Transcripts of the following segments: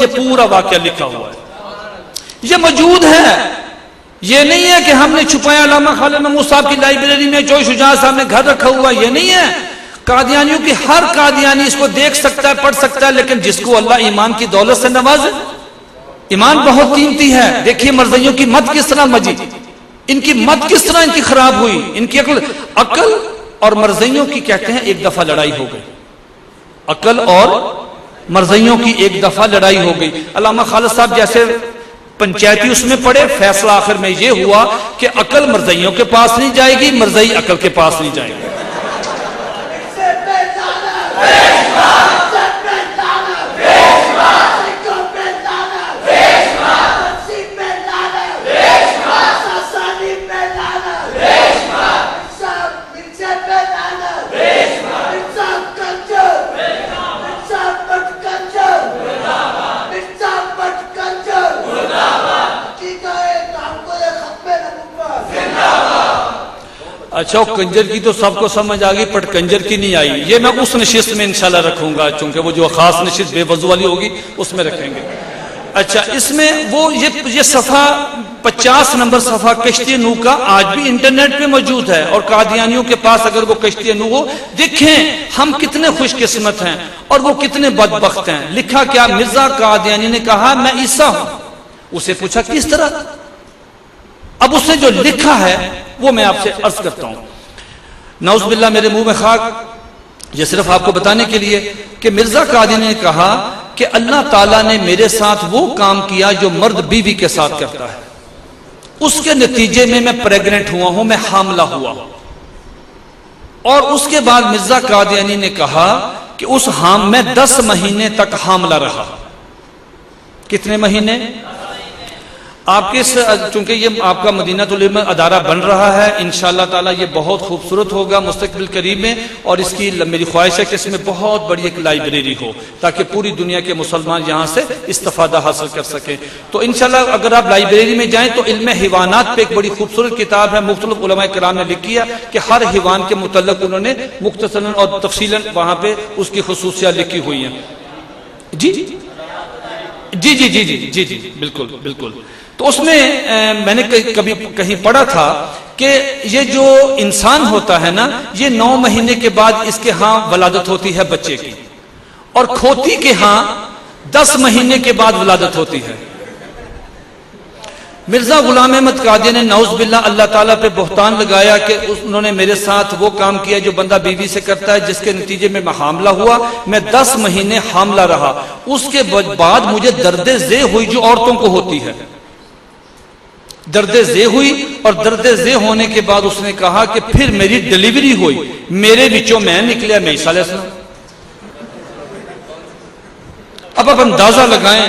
ये पूरा वाकया लिखा हुआ है, ये मौजूद है। ये नहीं है कि हमने छुपाया, अल्लामा खालिद महमूद साहब की लाइब्रेरी में जोश शुजा साहब ने घर रखा हुआ, ये नहीं है। कादियानियों की हर कादियानी इसको देख सकता है, पढ़ सकता है, लेकिन जिसको अल्लाह ईमान की दौलत से नवाजे, ईमान बहुत कीमती है। देखिए मरज़इयों की मत किस तरह मजी, इनकी मत किस तरह इनकी खराब हुई, इनकी अकल और मरज़इयों की कहते हैं एक दफा लड़ाई हो गई, अकल और मरज़इयों की एक दफा लड़ाई हो गई। अल्लामा खालिद साहब जैसे पंचायती उसमें पड़े, फैसला आखिर में यह हुआ कि अकल मरज़इयों के पास नहीं जाएगी, मरज़ई अकल के पास नहीं जाएगी। अच्छा, कंजर की तो सबको समझ आ गई, पर कंजर की नहीं आई। ये मैं उस नशिस्त में इंशाल्लाह रखूंगा, चूंकि वो जो खास नशिस्त बेवजू वाली होगी उसमें रखेंगे। अच्छा, इसमें वो ये सफा 50 नंबर सफा कश्ती नू का आज भी इंटरनेट पे मौजूद है, और कादियानियों के पास अगर वो कश्ती नू हो, देखें हम कितने खुशकिस्मत हैं और वो कितने बदबख्त हैं। लिखा क्या, मिर्जा कादियानी ने कहा मैं ईसा हूं। उसे पूछा किस तरह, अब उसने जो लिखा है वो मैं आपसे अर्ज करता हूं। नौज़ुबिल्लाह, मेरे मुंह में खाक, ये सिर्फ आपको बताने के लिए कि मिर्जा कादियानी ने कहा कि अल्लाह ताला ने मेरे साथ वो काम किया जो मर्द बीवी के साथ करता है, उसके नतीजे में मैं प्रेग्नेंट हुआ हूं, मैं हामला हुआ हूं। और उसके बाद मिर्जा कादियानी ने कहा कि मैं 10 महीने तक हामला रहा। कितने महीने? आपके चूंकि ये आपका मदीनातुल इल्म अदारा बन रहा है, इंशाअल्लाह ताला ये बहुत खूबसूरत होगा मुस्तकबिल करीब में, और इसकी मेरी ख्वाहिश है कि इसमें बहुत बड़ी एक लाइब्रेरी हो ताकि पूरी दुनिया के मुसलमान यहाँ से इस्तिफादा हासिल कर सकें। तो इंशाअल्लाह अगर आप लाइब्रेरी में जाएं तो इल्म हिवानात पे एक बड़ी खूबसूरत किताब है, मुख्तलिफ उलमा किराम ने लिखी है कि हर हिवान के मुतल्लक उन्होंने मुख्तसरन और तफसीलन वहां पे उसकी खुसूसियात लिखी हुई है। जी जी जी जी जी जी जी बिल्कुल बिल्कुल। तो उसमें मैंने कभी कहीं पढ़ा था कि ये जो इंसान होता है ना, ये 9 महीने के बाद इसके यहाँ वलादत होती है बच्चे की, और खोती के यहाँ 10 महीने के बाद वलादत होती है। मिर्जा गुलाम अहमद कादियानी ने नौज़ुबिल्लाह अल्लाह ताला पे बहतान लगाया कि उन्होंने मेरे साथ वो काम किया जो बंदा बीवी से करता है, जिसके नतीजे में मैं हामला हुआ, मैं 10 महीने हामला रहा। उसके बाद मुझे दर्द जे हुई जो औरतों को होती है, दर्द जे हुई, और दर्द जे होने के बाद उसने कहा कि फिर मेरी डिलीवरी हुई, मेरे बिचों मैं निकलिया, मैं ईसा अलैहिस्सलाम। अब आप अंदाजा लगाएं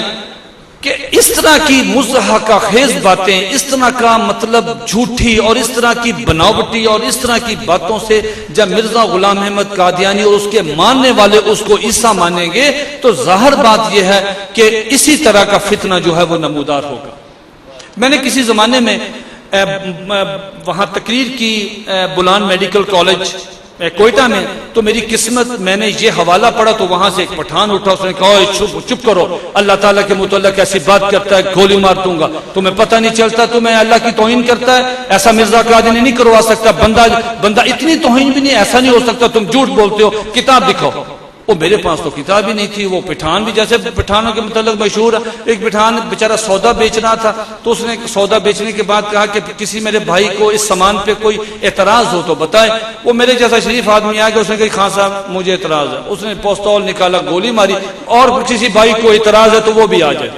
कि इस तरह की मुज़हका खेज बातें, इस तरह का मतलब झूठी और इस तरह की बनावटी और इस तरह की बातों से जब मिर्जा गुलाम अहमद कादियानी और उसके मानने वाले उसको ईसा मानेंगे, तो जाहिर बात यह है कि इसी तरह का फितना जो है वो नमूदार होगा। मैंने किसी जमाने में वहां तकरीर की बुलान मेडिकल कॉलेज कोयटा में, तो मेरी किस्मत, मैंने ये हवाला पढ़ा तो वहां से एक पठान उठा, उसने कहा चुप करो, अल्लाह ताला के मुतल्लिक ऐसी बात करता है गोली मार दूंगा, तुम्हें पता नहीं चलता, तुम्हें अल्लाह की तौहीन करता है, ऐसा मिर्जा कादियानी नहीं करवा सकता, बंदा इतनी तौहीन भी नहीं, ऐसा नहीं हो सकता, तुम झूठ बोलते हो, किताब दिखाओ। वो मेरे पास तो किताब ही नहीं थी। वो पठान भी जैसे पठानों के मुतल्लिक मशहूर है, एक पठान बेचारा सौदा बेच रहा था, तो उसने सौदा बेचने के बाद कहा कि किसी मेरे भाई को इस सामान पे कोई एतराज हो तो बताए। वो मेरे जैसा शरीफ आदमी आ गया, उसने कहा खान साहब मुझे एतराज है, उसने पिस्तौल निकाला, गोली मारी, और किसी भाई को एतराज है तो वो भी आ जाए।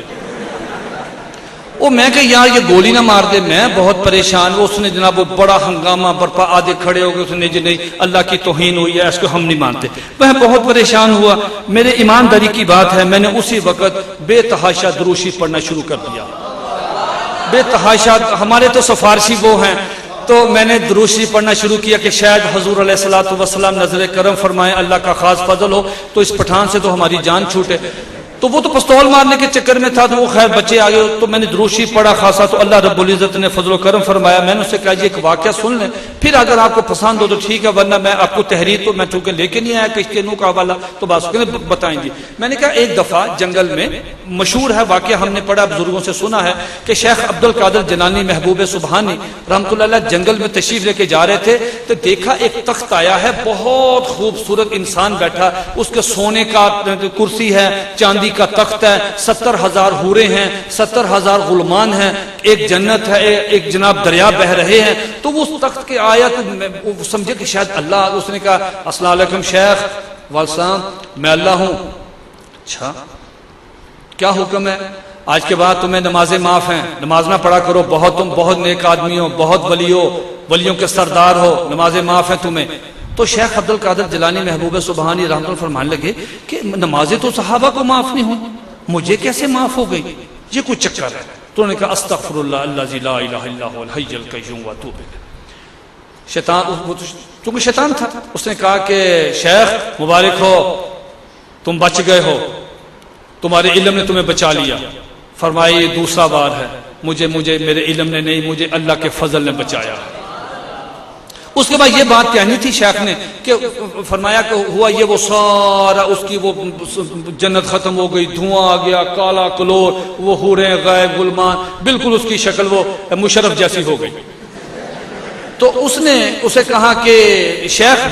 वो मैं कहा यार ये गोली ना मार दे, मैं बहुत परेशान। वो उसने जनाब वो बड़ा हंगामा बरपा, आधे खड़े हो गए, उसने जी नहीं अल्लाह की तौहीन हुई है, इसको हम नहीं मानते। वह बहुत परेशान हुआ। मेरे ईमानदारी की बात है, मैंने उसी वक्त बेतहाशा दुरूशी पढ़ना शुरू कर दिया। बेतहाशा, हमारे तो सिफारशी वो हैं, तो मैंने दुरूशी पढ़ना शुरू किया कि शायद हुजूर अलैहिस्सलातु वस्सलाम नजर करम फरमाए, अल्लाह का खास फजल हो तो इस पठान से तो हमारी जान छूटे। तो वो तो पिस्तौल मारने के चक्कर में था, तो वो खैर बच्चे आ गए, तो मैंने दुरूशी पढ़ा खासा, तो अल्लाह रब्बुल इज्जत ने फजल करम फरमाया। मैंने उससे कहा, एक वाकया सुन लें, फिर अगर आपको पसंद हो तो ठीक है, वरना मैं आपको तहरीर तो मैं चूंकि लेके नहीं आया किसके नू का हवाला, तो बात बताएंगे। मैंने कहा एक दफा जंगल में मशहूर है वाकया, हमने पढ़ा बुजुर्गों से सुना है कि शेख अब्दुल कादिर जिलानी महबूब सुबहानी रहमतुल्लाह अलैह जंगल में तशरीफ लेके जा रहे थे, तो देखा एक तख्त आया है, बहुत खूबसूरत इंसान बैठा, उसके सोने का कुर्सी है, चांदी का तख्त है, 70,000 हूरे हैं, 70,000 गुलमान हैं, एक जन्नत है, एक जनाब दरिया बह रहे हैं। तो वो उस तख्त के आया तो समझे कि शायद अल्लाह। उसने कहा, अस्सलाम वालेकुम शेख। वालेकुम, मैं अल्लाह हूं। अच्छा, क्या हुक्म है? आज के बाद तुम्हें नमाजें माफ हैं, नमाज ना पढ़ा करो, तुम बहुत नेक आदमी हो, बहुत वलियों के सरदार हो, नमाजें माफ हैं तुम्हें। तो शेख अब्दुल कादिर जिलानी महबूब सुबहानी रहमतुल्लाह फरमाने लगे कि नमाजें तो सहाबा को माफ नहीं हुई, मुझे कैसे माफ हो गई, ये कोई चक्कर है। तो उन्होंने कहा, अस्तगफिरुल्लाह अल्लज़ी ला इलाहा इल्ला हुवल हय्युल क़य्यूम व अतूबु इलैह। शैतान, चूंकि शैतान था, उसने कहा कि शेख मुबारक हो, तुम बच गए हो, तुम्हारे इल्म ने तुम्हें बचा लिया। फरमाया, ये दूसरा बार है, मुझे मेरे इल्म ने नहीं, मुझे अल्लाह के फजल ने बचाया। उसके बाद ये बात कहनी थी शेख ने कि फरमाया कि हुआ ये, वो सारा उसकी वो जन्नत खत्म हो गई, धुआं आ गया, काला कलोर, वो हूरे गायब गुलमान, बिल्कुल उसकी शक्ल वो मुशर्रफ जैसी हो गई। तो उसने उसे कहा कि शेख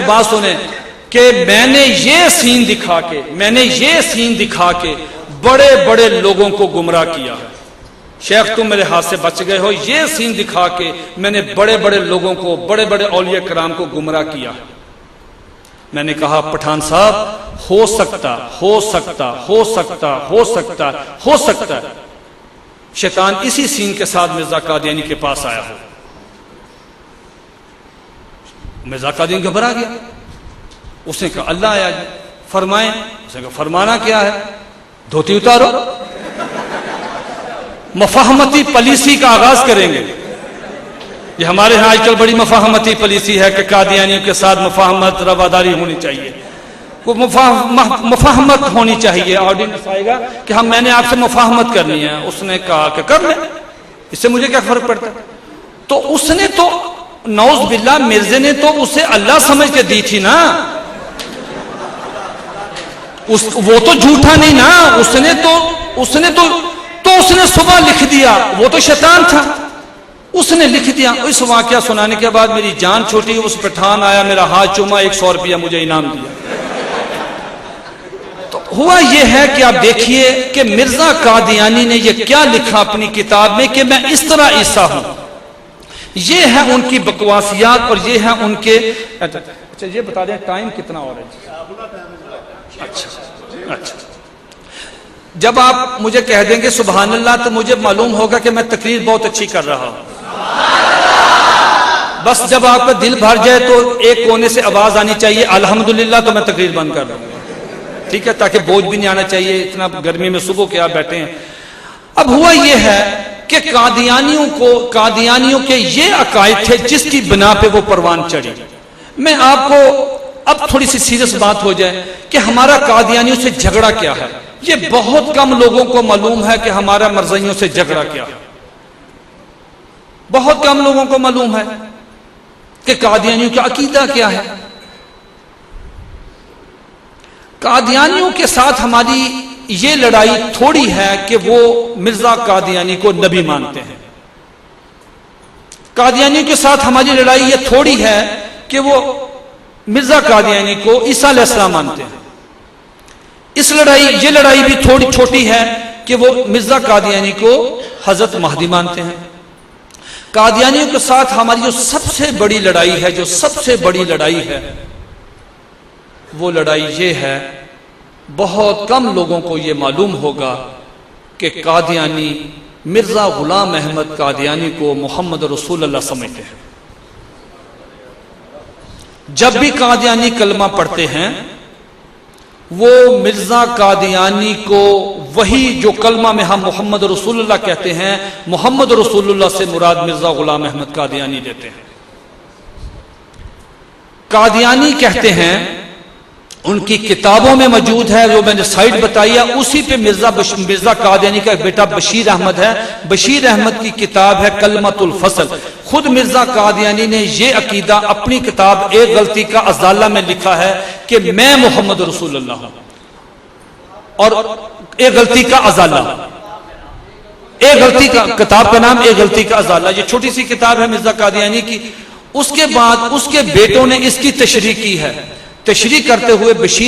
बात सुने कि मैंने ये सीन दिखा के बड़े बड़े लोगों को गुमराह किया है। शेख, तुम मेरे हाथ से बच गए हो, ये सीन दिखा के मैंने बड़े बड़े लोगों को, बड़े बड़े औलिया कराम को गुमराह किया है। मैंने कहा, पठान साहब, हो सकता है शैतान इसी सीन के साथ मिर्जा कादियानी के पास आया हो। मिर्जा कादियानी घबरा गया। उसने कहा, अल्लाह आया फरमाए। उसने कहा, फरमाना क्या है? धोती उतारो। मफाहमती पॉलिसी का आगाज करेंगे। ये हमारे यहाँ आजकल बड़ी मफाहमती पॉलिसी है कि कादियानियों के साथ मफाहमत रवादारी होनी चाहिए, वो मफाहमत होनी चाहिए। ऑर्डिनेंस आएगा कि हम मैंने आपसे मफाहमत करनी है। उसने कहा कि कर ले, इससे मुझे क्या फर्क पड़ता। तो उसने तो नौज बिल्ला, मिर्जे ने तो उसे अल्लाह समझ के दी थी ना, वो तो झूठा नहीं ना, उसने सुबह लिख दिया, वो तो शैतान था, उसने लिख दिया। इस वाकया सुनाने के बाद मेरी जान छोटी, उस पठान आया, मेरा हाथ चूमा, 100 रुपया मुझे इनाम दिया। तो हुआ यह है कि आप देखिए कि मिर्जा कादियानी ने यह क्या लिखा अपनी किताब में कि मैं इस तरह ईसा हूं। ये है उनकी बकवासियात और ये है उनके। अच्छा, ये बता दें टाइम कितना और है? अच्छा, जब आप मुझे कह देंगे सुभान अल्लाह, तो मुझे मालूम होगा कि मैं तकरीर बहुत अच्छी कर रहा हूं। बस जब आपका दिल भर जाए तो एक कोने से आवाज आनी चाहिए अल्हम्दुलिल्लाह, तो मैं तकरीर बंद कर दूंगा, ठीक है, ताकि बोझ भी नहीं आना चाहिए। इतना गर्मी में सुबह के आप बैठे हैं। अब हुआ यह है कि कादियानियों के ये अकायद थे जिसकी बिना पे वो परवान चढ़ी। मैं आपको अब थोड़ी सी सीरियस बात हो जाए कि हमारा कादियानियों से झगड़ा क्या है। ये बहुत कम लोगों को मालूम है कि हमारा मरज़इयों से झगड़ा क्या है। बहुत कम लोगों को मालूम है कि कादियानियों का अकीदा क्या है। कादियानियों के साथ हमारी ये लड़ाई थोड़ी है कि वो मिर्जा कादियानी को नबी मानते हैं। कादियानियों के साथ हमारी लड़ाई ये थोड़ी है कि वो मिर्जा कादियानी को ईसा अलैहिस्सलाम मानते हैं। ये लड़ाई भी थोड़ी छोटी है कि वो मिर्जा कादियानी को हजरत महदी मानते हैं। कादियानियों के साथ हमारी जो सबसे बड़ी लड़ाई है वो लड़ाई ये है, बहुत कम लोगों को ये मालूम होगा कि कादियानी मिर्जा गुलाम अहमद कादियानी को मोहम्मद रसूलुल्लाह समझते हैं। जब भी कादियानी कलमा पढ़ते हैं वो मिर्जा कादियानी को वही जो कलमा में हम मोहम्मद रसूलुल्लाह कहते हैं, मोहम्मद रसूलुल्लाह से मुराद मिर्जा गुलाम अहमद कादियानी देते हैं। कादियानी कहते हैं उनकी किताबों में मौजूद है, जो मैंने साइड बताई है उसी पे मिर्जा कादियानी का एक बेटा बशीर अहमद है। बशीर अहमद की किताब है कलमतुल फसल। खुद मिर्जा कादियानी ने यह अकीदा अपनी किताब एक गलती का अजाला में लिखा है कि मैं मोहम्मद रसूलुल्लाह हूं, और एक गलती का अजाला, एक गलती का किताब का नाम एक गलती का अजाला, ये छोटी सी किताब है मिर्जा कादियानी की। उसके बाद उसके बेटों ने इसकी तशरीह की है। तशरीह करते हुए बशीर